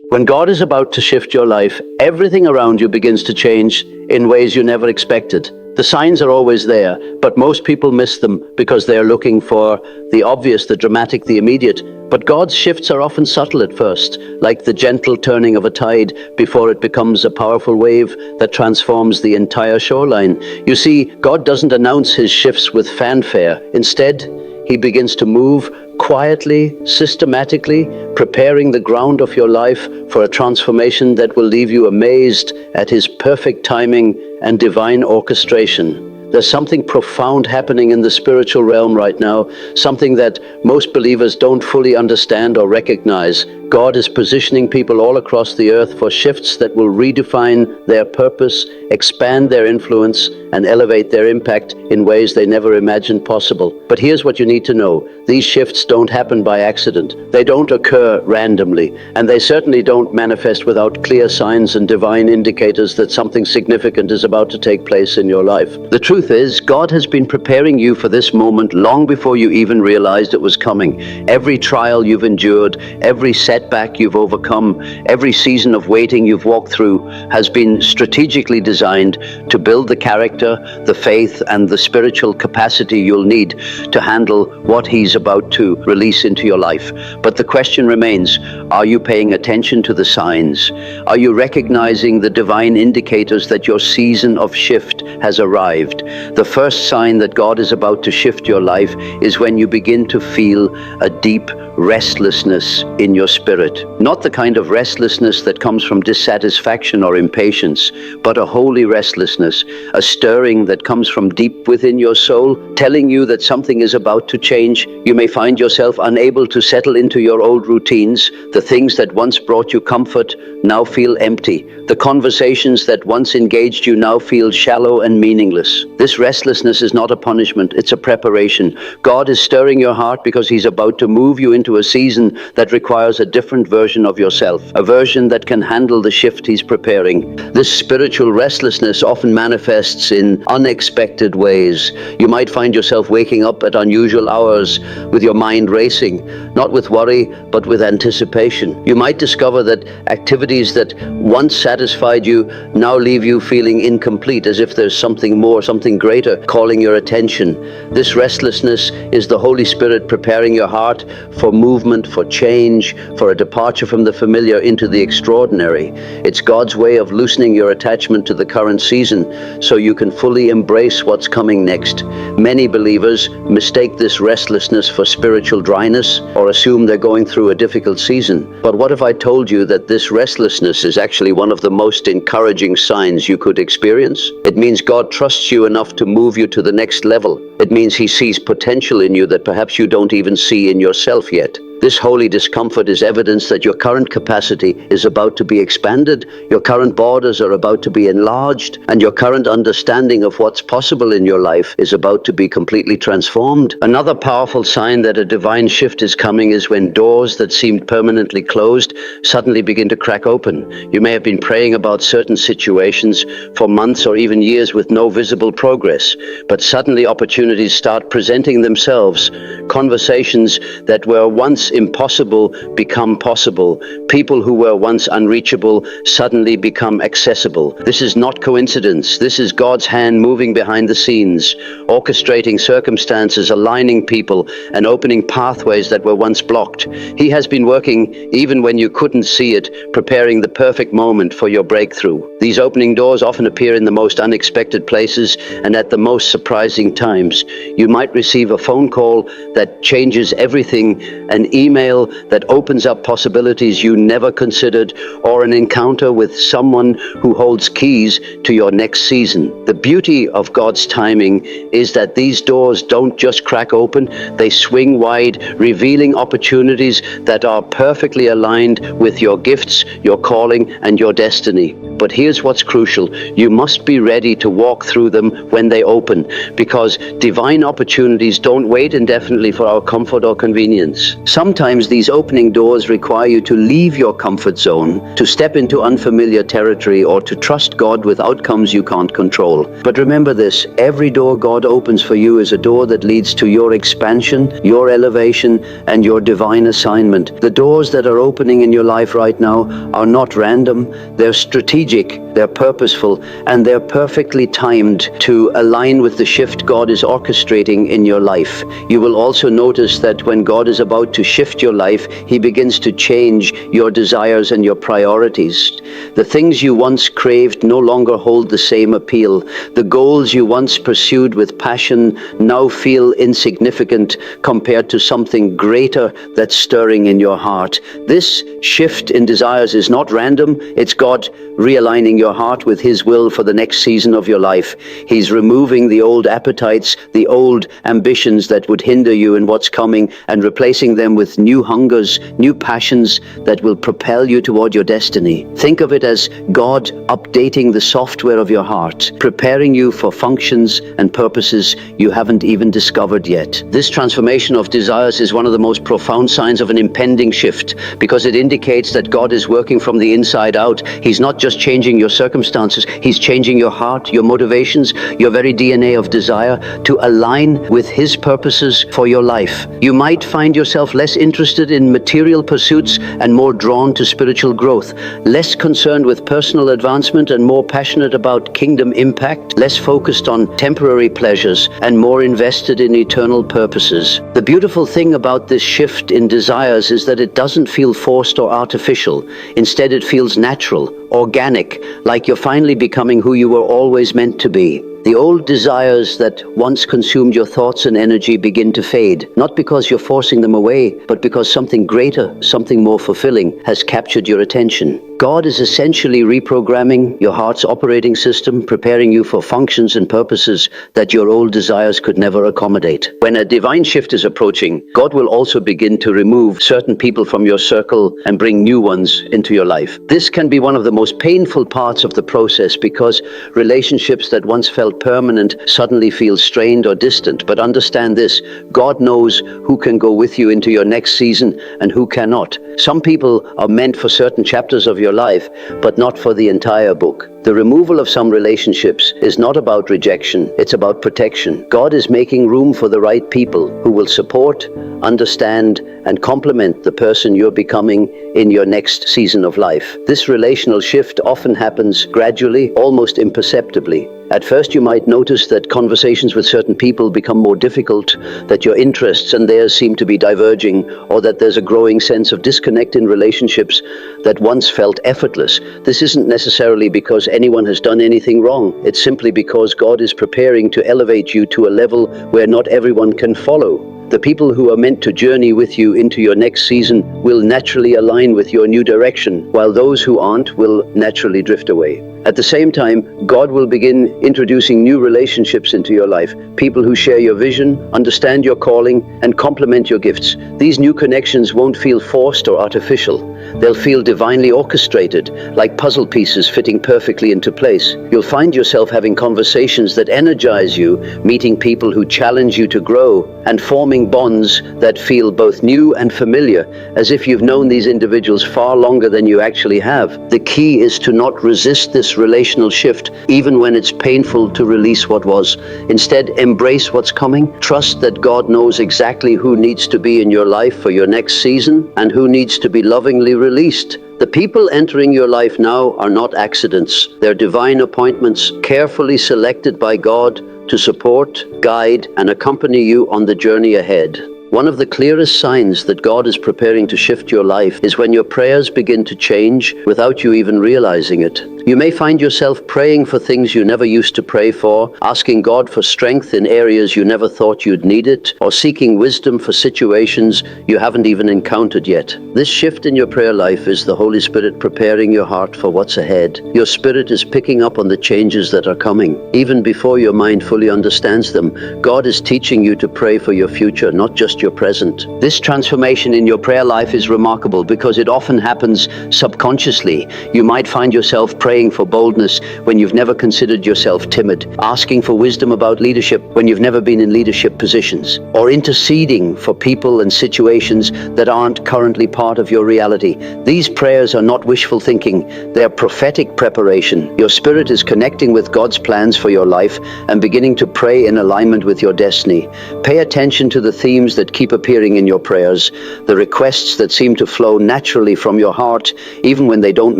When God is about to shift your life, everything around you begins to change in ways you never expected. The signs are always there, but most people miss them because they are looking for the obvious, the dramatic, the immediate. But God's shifts are often subtle at first, like the gentle turning of a tide before it becomes a powerful wave that transforms the entire shoreline. You see, God doesn't announce his shifts with fanfare. Instead, he begins to move quietly, systematically, preparing the ground of your life for a transformation that will leave you amazed at his perfect timing and divine orchestration. There's something profound happening in the spiritual realm right now, something that most believers don't fully understand or recognize. God is positioning people all across the earth for shifts that will redefine their purpose, expand their influence, and elevate their impact in ways they never imagined possible. But here's what you need to know. These shifts don't happen by accident. They don't occur randomly, and they certainly don't manifest without clear signs and divine indicators that something significant is about to take place in your life. The truth is, God has been preparing you for this moment long before you even realized it was coming. Every trial you've endured, every setback you've overcome, every season of waiting you've walked through has been strategically designed to build the character, the faith, and the spiritual capacity you'll need to handle what he's about to release into your life. But the question remains, are you paying attention to the signs? Are you recognizing the divine indicators that your season of shift has arrived? The first sign that God is about to shift your life is when you begin to feel a deep restlessness in your spirit. Not the kind of restlessness that comes from dissatisfaction or impatience, but a holy restlessness, a stirring that comes from deep within your soul, telling you that something is about to change. You may find yourself unable to settle into your old routines. The things that once brought you comfort now feel empty. The conversations that once engaged you now feel shallow and meaningless. This restlessness is not a punishment, it's a preparation. God is stirring your heart because he's about to move you into a season that requires a different version of yourself, a version that can handle the shift he's preparing. This spiritual restlessness often manifests in unexpected ways. You might find yourself waking up at unusual hours with your mind racing, not with worry, but with anticipation. You might discover that activities that once satisfied you now leave you feeling incomplete, as if there's something more, something greater calling your attention. This restlessness is the Holy Spirit preparing your heart for movement, for change, for a departure from the familiar into the extraordinary. It's God's way of loosening your attachment to the current season so you can fully embrace what's coming next. Many believers mistake this restlessness for spiritual dryness or assume they're going through a difficult season. But what if I told you that this restlessness is actually one of the most encouraging signs you could experience? It means God trusts you enough to move you to the next level. It means he sees potential in you that perhaps you don't even see in yourself yet. This holy discomfort is evidence that your current capacity is about to be expanded, your current borders are about to be enlarged, and your current understanding of what's possible in your life is about to be completely transformed. Another powerful sign that a divine shift is coming is when doors that seemed permanently closed suddenly begin to crack open. You may have been praying about certain situations for months or even years with no visible progress, but suddenly opportunities start presenting themselves. Conversations that were once impossible become possible. People who were once unreachable suddenly become accessible. This is not coincidence. This is God's hand moving behind the scenes, orchestrating circumstances, aligning people, and opening pathways that were once blocked. He has been working even when you couldn't see it, preparing the perfect moment for your breakthrough. These opening doors often appear in the most unexpected places and at the most surprising times. You might receive a phone call that changes everything, an email that opens up possibilities you never considered, or an encounter with someone who holds keys to your next season. The beauty of God's timing is that these doors don't just crack open, they swing wide, revealing opportunities that are perfectly aligned with your gifts, your calling, and your destiny. But here's what's crucial. You must be ready to walk through them when they open, because divine opportunities don't wait indefinitely for our comfort or convenience. Sometimes these opening doors require you to leave your comfort zone, to step into unfamiliar territory, or to trust God with outcomes you can't control. But remember this, every door God opens for you is a door that leads to your expansion, your elevation, and your divine assignment. The doors that are opening in your life right now are not random, they're strategic, they're purposeful, and they're perfectly timed to align with the shift God is orchestrating in your life. You will also notice that when God is about to shift your life, He begins to change your desires and your priorities. The things you once craved no longer hold the same appeal. The goals you once pursued with passion now feel insignificant compared to something greater that's stirring in your heart. This shift in desires is not random. It's God realigning your heart with His will for the next season of your life. He's removing the old appetites, the old ambitions that would hinder you in what's coming, and replacing them with new hungers, new passions that will propel you toward your destiny. Think of it as God updating the software of your heart, preparing you for functions and purposes you haven't even discovered yet. This transformation of desires is one of the most profound signs of an impending shift, because it indicates that God is working from the inside out. He's not just changing your circumstances, He's changing your heart, your motivations, your very DNA of desire to align with His purposes for your life. You might find yourself less interested in material pursuits and more drawn to spiritual growth, less concerned with personal advancement and more passionate about kingdom impact, less focused on temporary pleasures and more invested in eternal purposes. The beautiful thing about this shift in desires is that it doesn't feel forced or artificial. Instead, it feels natural, organic, like you're finally becoming who you were always meant to be. The old desires that once consumed your thoughts and energy begin to fade, not because you're forcing them away, but because something greater, something more fulfilling has captured your attention. God is essentially reprogramming your heart's operating system, preparing you for functions and purposes that your old desires could never accommodate. When a divine shift is approaching, God will also begin to remove certain people from your circle and bring new ones into your life. This can be one of the most painful parts of the process, because relationships that once felt permanent suddenly feel strained or distant. But understand this, God knows who can go with you into your next season and who cannot. Some people are meant for certain chapters of your life, but not for the entire book. The removal of some relationships is not about rejection, it's about protection. God is making room for the right people who will support, understand, and complement the person you're becoming in your next season of life. This relational shift often happens gradually, almost imperceptibly. At first, you might notice that conversations with certain people become more difficult, that your interests and theirs seem to be diverging, or that there's a growing sense of disconnect in relationships that once felt effortless. This isn't necessarily because anyone has done anything wrong. It's simply because God is preparing to elevate you to a level where not everyone can follow. The people who are meant to journey with you into your next season will naturally align with your new direction, while those who aren't will naturally drift away. At the same time, God will begin introducing new relationships into your life, people who share your vision, understand your calling, and complement your gifts. These new connections won't feel forced or artificial. They'll feel divinely orchestrated, like puzzle pieces fitting perfectly into place. You'll find yourself having conversations that energize you, meeting people who challenge you to grow, and forming bonds that feel both new and familiar, as if you've known these individuals far longer than you actually have. The key is to not resist this relational shift, even when it's painful to release what was. Instead, embrace what's coming. Trust that God knows exactly who needs to be in your life for your next season and who needs to be lovingly released. The people entering your life now are not accidents. They're divine appointments, carefully selected by God to support, guide, and accompany you on the journey ahead. One of the clearest signs that God is preparing to shift your life is when your prayers begin to change without you even realizing it. You may find yourself praying for things you never used to pray for, asking God for strength in areas you never thought you'd need it, or seeking wisdom for situations you haven't even encountered yet. This shift in your prayer life is the Holy Spirit preparing your heart for what's ahead. Your spirit is picking up on the changes that are coming. Even before your mind fully understands them, God is teaching you to pray for your future, not just your present. This transformation in your prayer life is remarkable because it often happens subconsciously. You might find yourself praying praying for boldness when you've never considered yourself timid, asking for wisdom about leadership when you've never been in leadership positions, or interceding for people and situations that aren't currently part of your reality. These prayers are not wishful thinking, they are prophetic preparation. Your spirit is connecting with God's plans for your life and beginning to pray in alignment with your destiny. Pay attention to the themes that keep appearing in your prayers, the requests that seem to flow naturally from your heart, even when they don't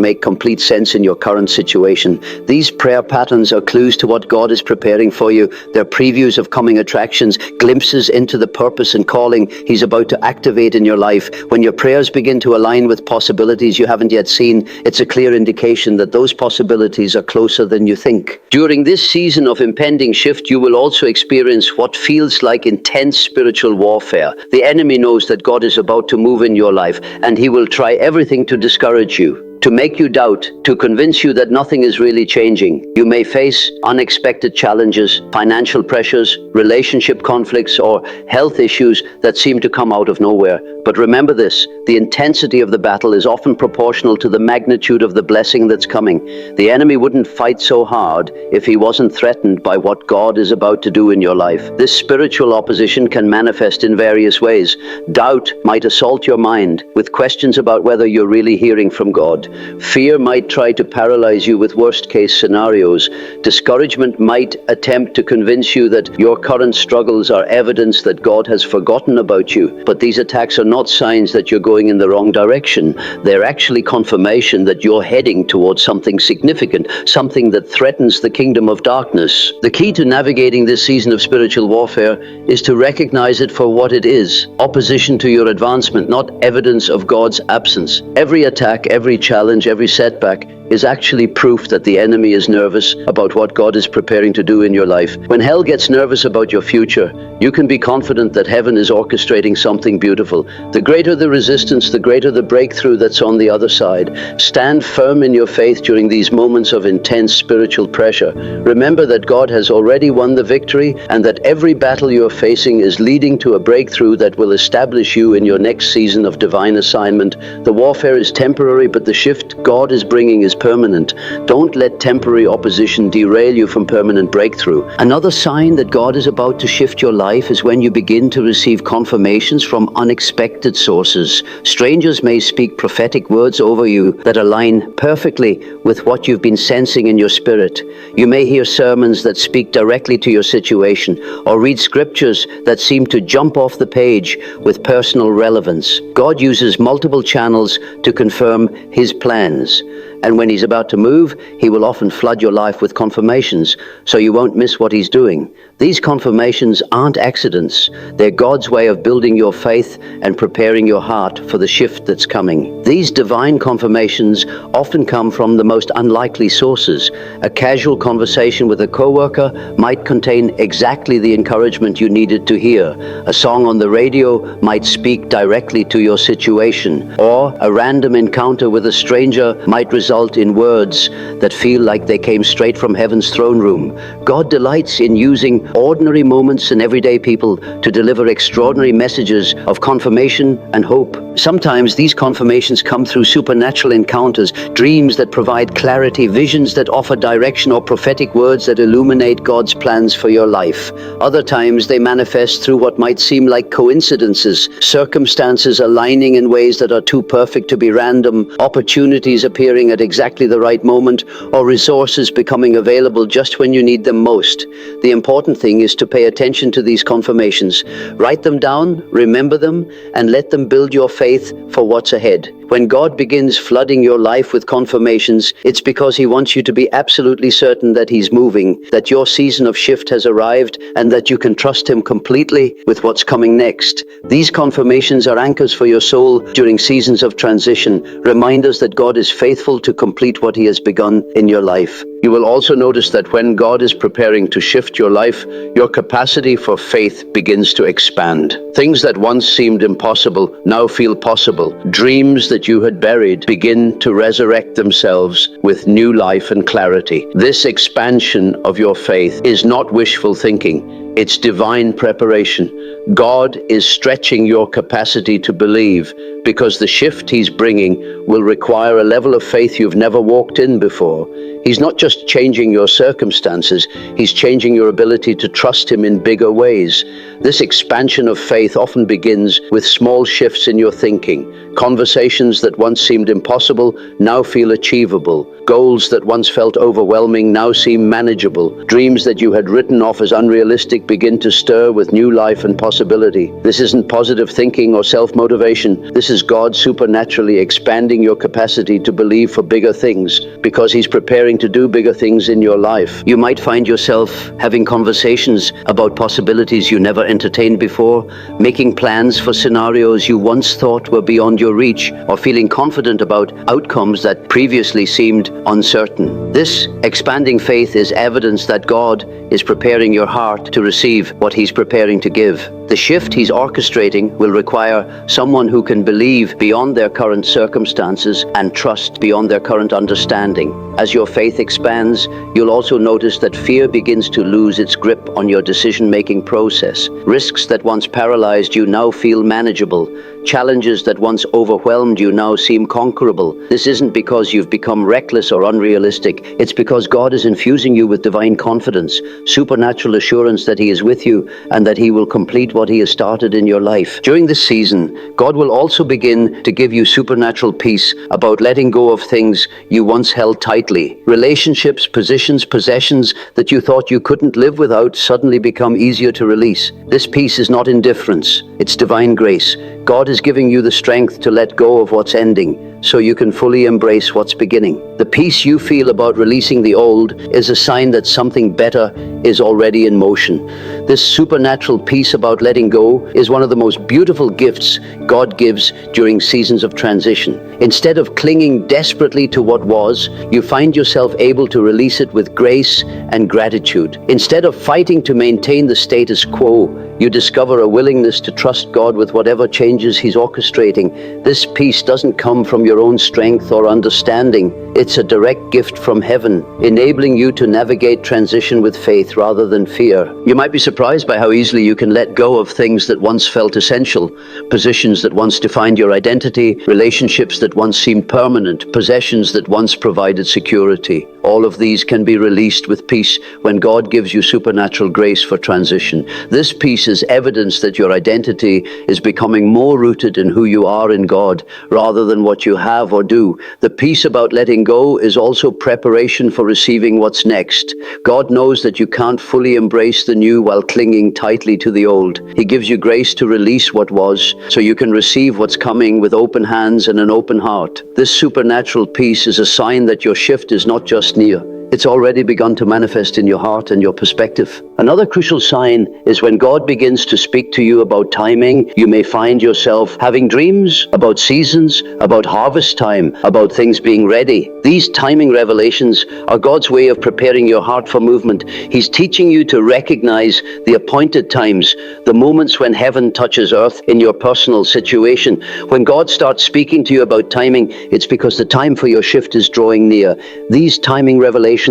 make complete sense in your current situation. These prayer patterns are clues to what God is preparing for you. They're previews of coming attractions, glimpses into the purpose and calling He's about to activate in your life. When your prayers begin to align with possibilities you haven't yet seen, it's a clear indication that those possibilities are closer than you think. During this season of impending shift, you will also experience what feels like intense spiritual warfare. The enemy knows that God is about to move in your life, and he will try everything to discourage you, to make you doubt, to convince you that nothing is really changing. You may face unexpected challenges, financial pressures, relationship conflicts, or health issues that seem to come out of nowhere. But remember this, the intensity of the battle is often proportional to the magnitude of the blessing that's coming. The enemy wouldn't fight so hard if he wasn't threatened by what God is about to do in your life. This spiritual opposition can manifest in various ways. Doubt might assault your mind with questions about whether you're really hearing from God. Fear might try to paralyze you with worst-case scenarios. Discouragement might attempt to convince you that your current struggles are evidence that God has forgotten about you. But these attacks are not signs that you're going in the wrong direction. They're actually confirmation that you're heading towards something significant, something that threatens the kingdom of darkness. The key to navigating this season of spiritual warfare is to recognize it for what it is: opposition to your advancement, not evidence of God's absence. Every attack, every challenge, every setback is actually proof that the enemy is nervous about what God is preparing to do in your life. When hell gets nervous about your future, you can be confident that heaven is orchestrating something beautiful. The greater the resistance, the greater the breakthrough that's on the other side. Stand firm in your faith during these moments of intense spiritual pressure. Remember that God has already won the victory, and that every battle you're facing is leading to a breakthrough that will establish you in your next season of divine assignment. The warfare is temporary, but the shift God is bringing is permanent. Don't let temporary opposition derail you from permanent breakthrough. Another sign that God is about to shift your life is when you begin to receive confirmations from unexpected sources. Strangers may speak prophetic words over you that align perfectly with what you've been sensing in your spirit. You may hear sermons that speak directly to your situation, or read scriptures that seem to jump off the page with personal relevance. God uses multiple channels to confirm His plans. And when He's about to move, He will often flood your life with confirmations, so you won't miss what He's doing. These confirmations aren't accidents. They're God's way of building your faith and preparing your heart for the shift that's coming. These divine confirmations often come from the most unlikely sources. A casual conversation with a coworker might contain exactly the encouragement you needed to hear. A song on the radio might speak directly to your situation. Or a random encounter with a stranger might result in words that feel like they came straight from heaven's throne room. God delights in using ordinary moments and everyday people to deliver extraordinary messages of confirmation and hope. Sometimes these confirmations come through supernatural encounters, dreams that provide clarity, visions that offer direction, or prophetic words that illuminate God's plans for your life. Other times they manifest through what might seem like coincidences, circumstances aligning in ways that are too perfect to be random, opportunities appearing at exactly the right moment, or resources becoming available just when you need them most. The important thing is to pay attention to these confirmations. Write them down, remember them, and let them build your faith for what's ahead. When God begins flooding your life with confirmations, it's because He wants you to be absolutely certain that He's moving, that your season of shift has arrived, and that you can trust Him completely with what's coming next. These confirmations are anchors for your soul during seasons of transition, reminders that God is faithful to complete what He has begun in your life. You will also notice that when God is preparing to shift your life, your capacity for faith begins to expand. Things that once seemed impossible now feel possible. Dreams that you had buried begin to resurrect themselves with new life and clarity. This expansion of your faith is not wishful thinking. It's divine preparation. God is stretching your capacity to believe because the shift He's bringing will require a level of faith you've never walked in before. He's not just changing your circumstances, He's changing your ability to trust Him in bigger ways. This expansion of faith often begins with small shifts in your thinking. Conversations that once seemed impossible now feel achievable. Goals that once felt overwhelming now seem manageable. Dreams that you had written off as unrealistic begin to stir with new life and possibility. This isn't positive thinking or self-motivation. This is God supernaturally expanding your capacity to believe for bigger things because He's preparing to do bigger things in your life. You might find yourself having conversations about possibilities you never entertained before, making plans for scenarios you once thought were beyond your reach, or feeling confident about outcomes that previously seemed uncertain. This expanding faith is evidence that God is preparing your heart to receive what He's preparing to give. The shift He's orchestrating will require someone who can believe beyond their current circumstances and trust beyond their current understanding. As your faith expands, you'll also notice that fear begins to lose its grip on your decision-making process. Risks that once paralyzed you now feel manageable. Challenges that once overwhelmed you now seem conquerable. This isn't because you've become reckless or unrealistic. It's because God is infusing you with divine confidence, supernatural assurance that He is with you and that He will complete what He has started in your life. During this season, God will also begin to give you supernatural peace about letting go of things you once held tightly. Relationships, positions, possessions that you thought you couldn't live without suddenly become easier to release. This peace is not indifference, it's divine grace. God is giving you the strength to let go of what's ending so you can fully embrace what's beginning. The peace you feel about releasing the old is a sign that something better is already in motion. This supernatural peace about letting go is one of the most beautiful gifts God gives during seasons of transition. Instead of clinging desperately to what was, you find yourself able to release it with grace and gratitude. Instead of fighting to maintain the status quo, you discover a willingness to trust God with whatever changes He's orchestrating. This peace doesn't come from your own strength or understanding. It's a direct gift from heaven, enabling you to navigate transition with faith rather than fear. You might be surprised by how easily you can let go of things that once felt essential, positions that once defined your identity, relationships that once seemed permanent, possessions that once provided security. All of these can be released with peace when God gives you supernatural grace for transition. This peace is evidence that your identity is becoming more rooted in who you are in God rather than what you have or do. The peace about letting go is also preparation for receiving what's next. God knows that you can't fully embrace the new while clinging tightly to the old. He gives you grace to release what was so you can receive what's coming with open hands and an open heart. This supernatural peace is a sign that your shift is not just near. It's already begun to manifest in your heart and your perspective. Another crucial sign is when God begins to speak to you about timing. You may find yourself having dreams about seasons, about harvest time, about things being ready. These timing revelations are God's way of preparing your heart for movement. He's teaching you to recognize the appointed times, the moments when heaven touches earth in your personal situation. When God starts speaking to you about timing, it's because the time for your shift is drawing near. These timing revelations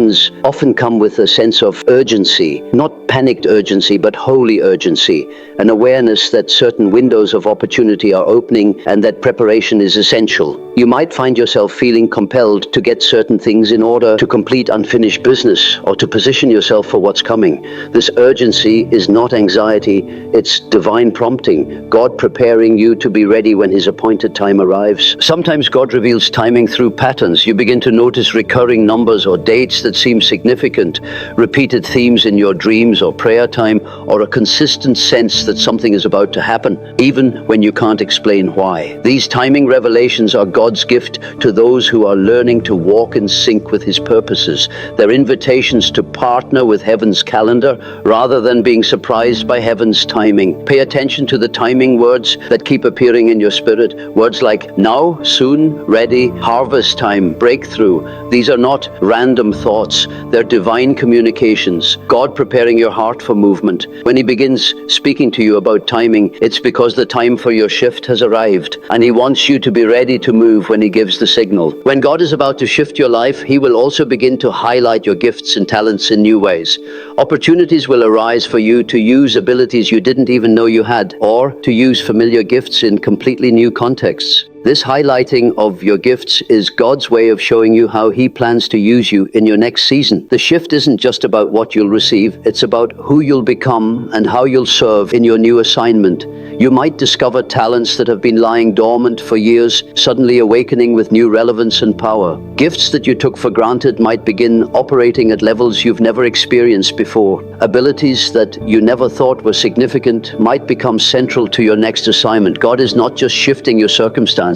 often come with a sense of urgency, not panicked urgency, but holy urgency, an awareness that certain windows of opportunity are opening and that preparation is essential. You might find yourself feeling compelled to get certain things in order to complete unfinished business or to position yourself for what's coming. This urgency is not anxiety, it's divine prompting, God preparing you to be ready when His appointed time arrives. Sometimes God reveals timing through patterns. You begin to notice recurring numbers or dates that seem significant, repeated themes in your dreams or prayer time, or a consistent sense that something is about to happen, even when you can't explain why. These timing revelations are God's gift to those who are learning to walk in sync with His purposes. They're invitations to partner with heaven's calendar rather than being surprised by heaven's timing. Pay attention to the timing words that keep appearing in your spirit. Words like now, soon, ready, harvest time, breakthrough. These are not random thoughts. They're divine communications. God preparing your heart for movement. When He begins speaking to you about timing, it's because the time for your shift has arrived, and He wants you to be ready to move when He gives the signal. When God is about to shift your life, He will also begin to highlight your gifts and talents in new ways. Opportunities will arise for you to use abilities you didn't even know you had, or to use familiar gifts in completely new contexts. This highlighting of your gifts is God's way of showing you how He plans to use you in your next season. The shift isn't just about what you'll receive, it's about who you'll become and how you'll serve in your new assignment. You might discover talents that have been lying dormant for years, suddenly awakening with new relevance and power. Gifts that you took for granted might begin operating at levels you've never experienced before. Abilities that you never thought were significant might become central to your next assignment. God is not just shifting your circumstances,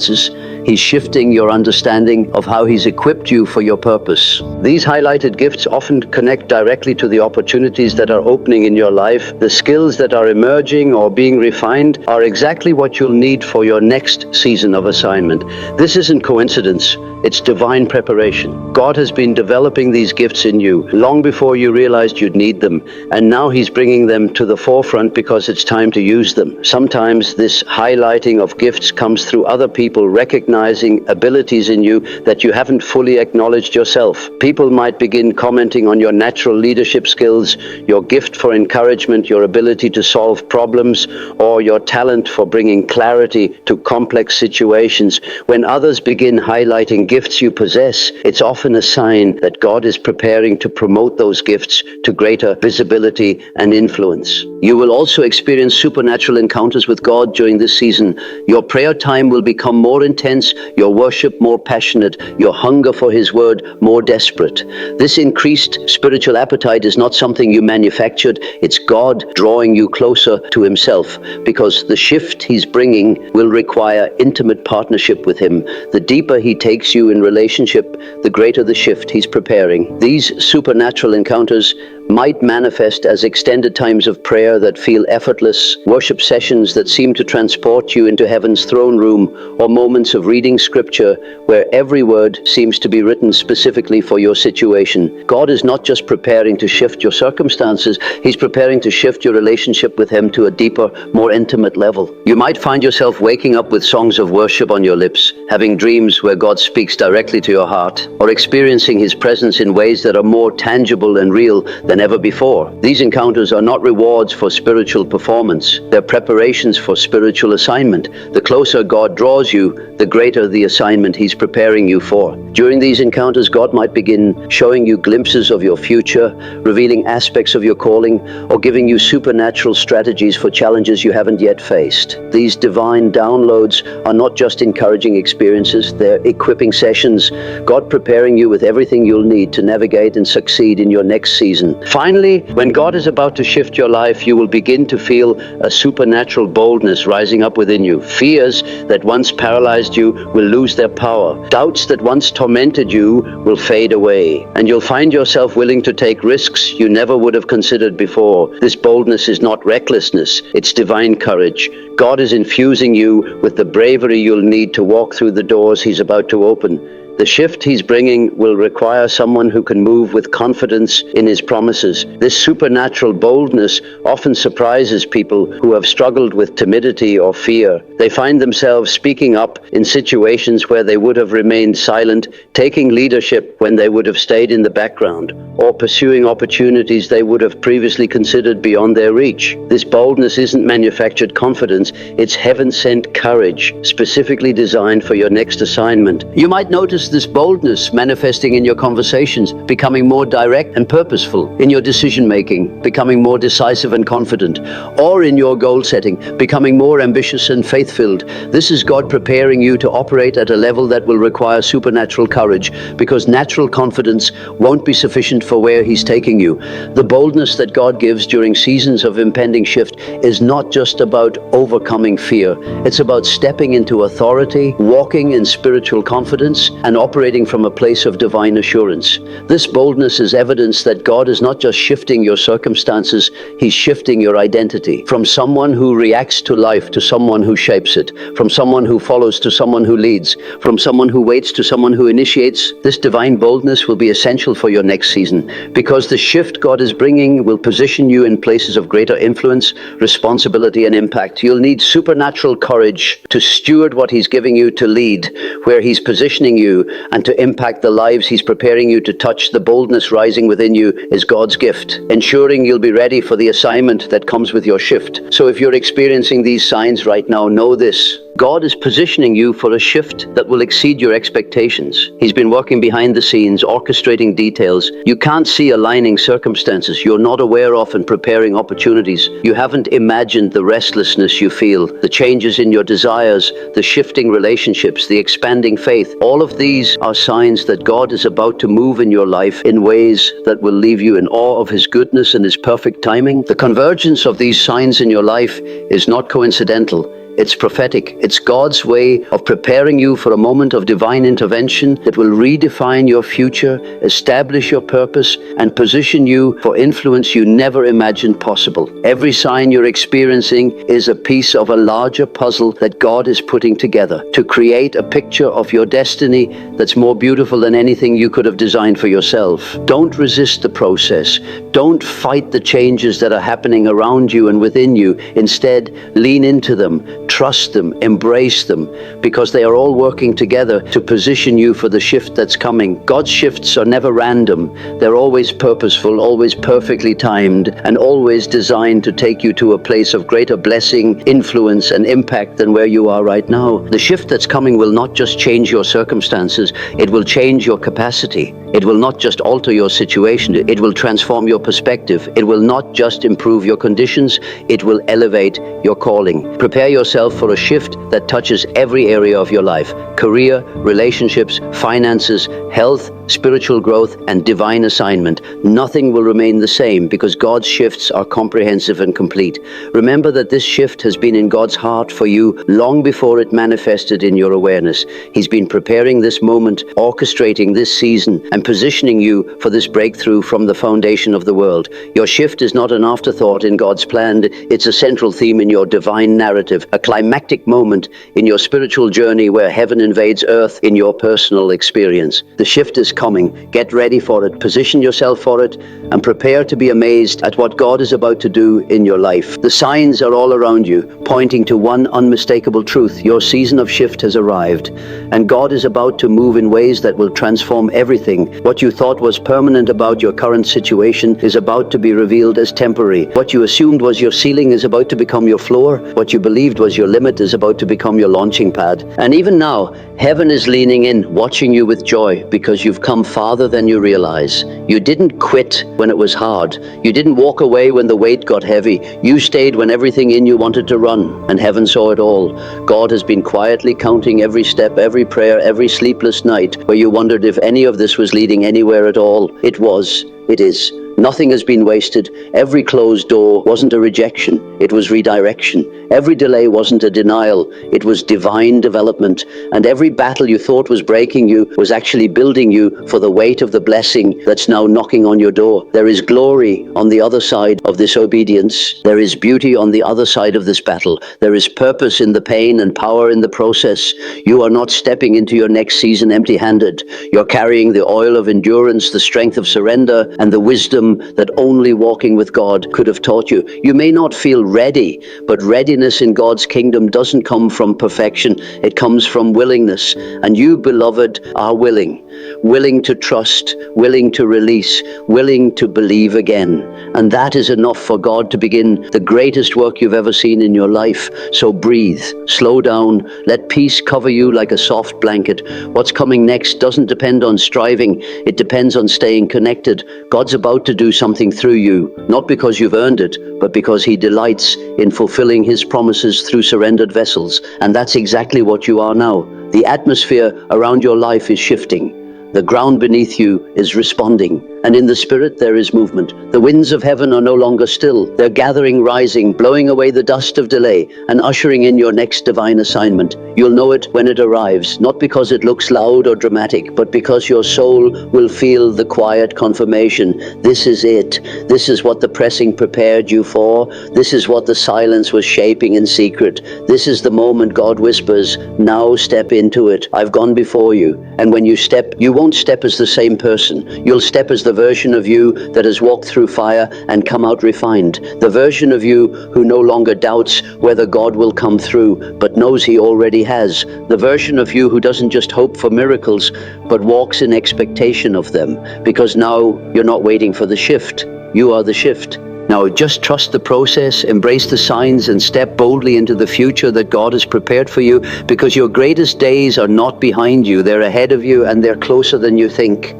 He's shifting your understanding of how He's equipped you for your purpose. These highlighted gifts often connect directly to the opportunities that are opening in your life. The skills that are emerging or being refined are exactly what you'll need for your next season of assignment. This isn't coincidence. It's divine preparation. God has been developing these gifts in you long before you realized you'd need them, and now He's bringing them to the forefront because it's time to use them. Sometimes this highlighting of gifts comes through other people recognizing abilities in you that you haven't fully acknowledged yourself. People might begin commenting on your natural leadership skills, your gift for encouragement, your ability to solve problems, or your talent for bringing clarity to complex situations. When others begin highlighting gifts you possess, it's often a sign that God is preparing to promote those gifts to greater visibility and influence. You will also experience supernatural encounters with God during this season. Your prayer time will become more intense, your worship more passionate, your hunger for His word more desperate. This increased spiritual appetite is not something you manufactured, it's God drawing you closer to Himself, because the shift He's bringing will require intimate partnership with Him. The deeper He takes you in relationship, the greater the shift He's preparing. These supernatural encounters might manifest as extended times of prayer that feel effortless, worship sessions that seem to transport you into heaven's throne room, or moments of reading scripture where every word seems to be written specifically for your situation. God is not just preparing to shift your circumstances, He's preparing to shift your relationship with Him to a deeper, more intimate level. You might find yourself waking up with songs of worship on your lips, having dreams where God speaks directly to your heart, or experiencing His presence in ways that are more tangible and real than ever before. These encounters are not rewards for spiritual performance. They're preparations for spiritual assignment. The closer God draws you, the greater the assignment He's preparing you for. During these encounters, God might begin showing you glimpses of your future, revealing aspects of your calling, or giving you supernatural strategies for challenges you haven't yet faced. These divine downloads are not just encouraging experiences, they're equipping sessions, God preparing you with everything you'll need to navigate and succeed in your next season. Finally, when God is about to shift your life, you will begin to feel a supernatural boldness rising up within you. Fears that once paralyzed you will lose their power. Doubts that once tormented you will fade away. And you'll find yourself willing to take risks you never would have considered before. This boldness is not recklessness, it's divine courage. God is infusing you with the bravery you'll need to walk through the doors He's about to open. The shift He's bringing will require someone who can move with confidence in His promises. This supernatural boldness often surprises people who have struggled with timidity or fear. They find themselves speaking up in situations where they would have remained silent, taking leadership when they would have stayed in the background, or pursuing opportunities they would have previously considered beyond their reach. This boldness isn't manufactured confidence, it's heaven-sent courage, specifically designed for your next assignment. You might notice this boldness manifesting in your conversations, becoming more direct and purposeful, in your decision-making, becoming more decisive and confident, or in your goal setting, becoming more ambitious and faith-filled. This is God preparing you to operate at a level that will require supernatural courage, because natural confidence won't be sufficient for where He's taking you. The boldness that God gives during seasons of impending shift is not just about overcoming fear. It's about stepping into authority, walking in spiritual confidence, and and operating from a place of divine assurance. This boldness is evidence that God is not just shifting your circumstances, He's shifting your identity. From someone who reacts to life to someone who shapes it. From someone who follows to someone who leads. From someone who waits to someone who initiates. This divine boldness will be essential for your next season, because the shift God is bringing will position you in places of greater influence, responsibility, and impact. You'll need supernatural courage to steward what He's giving you, to lead where He's positioning you, and to impact the lives He's preparing you to touch. The boldness rising within you is God's gift, ensuring you'll be ready for the assignment that comes with your shift. So if you're experiencing these signs right now, know this: God is positioning you for a shift that will exceed your expectations. He's been working behind the scenes, orchestrating details you can't see, aligning circumstances you're not aware of, and preparing opportunities you haven't imagined. The restlessness you feel, the changes in your desires, the shifting relationships, the expanding faith, all of these are signs that God is about to move in your life in ways that will leave you in awe of His goodness and His perfect timing. The convergence of these signs in your life is not coincidental. It's prophetic. It's God's way of preparing you for a moment of divine intervention that will redefine your future, establish your purpose, and position you for influence you never imagined possible. Every sign you're experiencing is a piece of a larger puzzle that God is putting together to create a picture of your destiny that's more beautiful than anything you could have designed for yourself. Don't resist the process. Don't fight the changes that are happening around you and within you. Instead, lean into them. Trust them, embrace them, because they are all working together to position you for the shift that's coming. God's shifts are never random. They're always purposeful, always perfectly timed, and always designed to take you to a place of greater blessing, influence, and impact than where you are right now. The shift that's coming will not just change your circumstances, it will change your capacity. It will not just alter your situation, it will transform your perspective. It will not just improve your conditions, it will elevate your calling. Prepare yourself for a shift that touches every area of your life: career, relationships, finances, health, spiritual growth, and divine assignment. Nothing will remain the same, because God's shifts are comprehensive and complete. Remember that this shift has been in God's heart for you long before it manifested in your awareness. He's been preparing this moment, orchestrating this season, and positioning you for this breakthrough from the foundation of the world. Your shift is not an afterthought in God's plan. It's a central theme in your divine narrative, a climactic moment in your spiritual journey where heaven invades earth in your personal experience. The shift is coming. Get ready for it, position yourself for it, and prepare to be amazed at what God is about to do in your life. The signs are all around you, pointing to one unmistakable truth: your season of shift has arrived, and God is about to move in ways that will transform everything. What you thought was permanent about your current situation is about to be revealed as temporary. What you assumed was your ceiling is about to become your floor. What you believed was your limit is about to become your launching pad. And even now, heaven is leaning in, watching you with joy, because you've come farther than you realize. You didn't quit when it was hard. You didn't walk away when the weight got heavy. You stayed when everything in you wanted to run, and heaven saw it all. God has been quietly counting every step, every prayer, every sleepless night where you wondered if any of this was leading anywhere at all. It was. It is. Nothing has been wasted. Every closed door wasn't a rejection, it was redirection. Every delay wasn't a denial, it was divine development. And every battle you thought was breaking you was actually building you for the weight of the blessing that's now knocking on your door. There is glory on the other side of this obedience. There is beauty on the other side of this battle. There is purpose in the pain and power in the process. You are not stepping into your next season empty-handed. You're carrying the oil of endurance, the strength of surrender, and the wisdom that only walking with God could have taught you. You may not feel ready, but readiness in God's kingdom doesn't come from perfection. It comes from willingness. And you, beloved, are willing. Willing to trust, willing to release, willing to believe again. And that is enough for God to begin the greatest work you've ever seen in your life. So breathe, slow down, let peace cover you like a soft blanket. What's coming next doesn't depend on striving, it depends on staying connected. God's about to do something through you, not because you've earned it, but because He delights in fulfilling His promises through surrendered vessels. And that's exactly what you are now. The atmosphere around your life is shifting. The ground beneath you is responding, and in the spirit there is movement. The winds of heaven are no longer still. They're gathering, rising, blowing away the dust of delay, and ushering in your next divine assignment. You'll know it when it arrives, not because it looks loud or dramatic, but because your soul will feel the quiet confirmation. This is it. This is what the pressing prepared you for. This is what the silence was shaping in secret. This is the moment God whispers, now step into it. I've gone before you. And when you step, you won't step as the same person. You'll step as the version of you that has walked through fire and come out refined. The version of you who no longer doubts whether God will come through, but knows He already has. The version of you who doesn't just hope for miracles, but walks in expectation of them. Because now you're not waiting for the shift. You are the shift. Now just trust the process, embrace the signs, and step boldly into the future that God has prepared for you, because your greatest days are not behind you. They're ahead of you, and they're closer than you think.